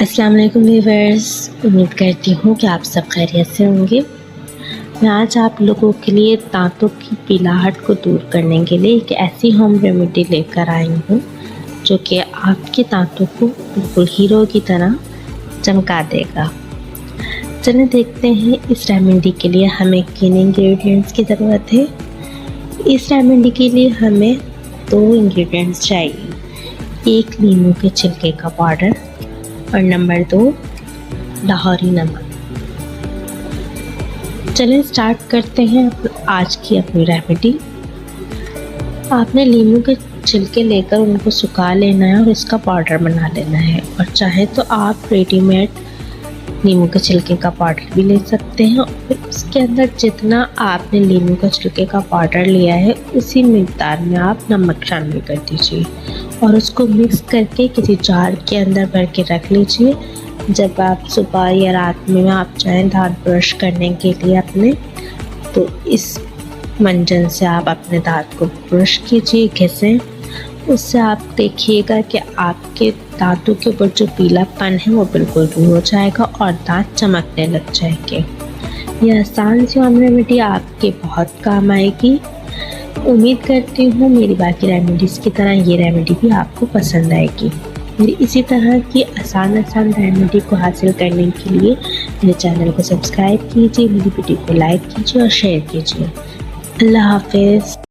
अस्सलाम वालेकुम व्यूअर्स, उम्मीद करती हूँ कि आप सब खैरियत से होंगे। मैं आज आप लोगों के लिए दांतों की पीलाहट को दूर करने के लिए एक ऐसी होम रेमेडी लेकर आई हूँ जो कि आपके दांतों को बिल्कुल हीरो की तरह चमका देगा। चलिए देखते हैं इस रेमेडी के लिए हमें किन इंग्रेडिएंट्स की ज़रूरत है। इस रेमेडी के लिए हमें 2 इंग्रेडिएंट्स चाहिए, 1 नींबू के छिलके का पाउडर और नंबर 2 लाहौरी नमक। चलिए स्टार्ट करते हैं आज की अपनी रेमेडी। आपने नींबू के छिलके लेकर उनको सुखा लेना है और इसका पाउडर बना लेना है, और चाहे तो आप रेडीमेड नींबू के छिलके का पाउडर भी ले सकते हैं। और उसके अंदर जितना आपने नींबू के छिलके का पाउडर लिया है उसी मिकदार में आप नमक शामिल कर दीजिए और उसको मिक्स करके किसी जार के अंदर भर के रख लीजिए। जब आप सुबह या रात में आप चाहें दांत ब्रश करने के लिए अपने, तो इस मंजन से आप अपने दांत को ब्रश कीजिए, घिसें। उससे आप देखिएगा कि आपके दांतों के ऊपर जो पीलापन है वो बिल्कुल दूर हो जाएगा और दांत चमकने लग जाएंगे। यह आसान सी होम रेमेडी आपके बहुत काम आएगी। उम्मीद करती हूँ मेरी बाकी रेमेडीज़ की तरह ये रेमेडी भी आपको पसंद आएगी। मेरी इसी तरह की आसान रेमेडी को हासिल करने के लिए मेरे चैनल को सब्सक्राइब कीजिए, मेरी वीडियो को लाइक कीजिए और शेयर कीजिए। अल्लाह हाफिज़।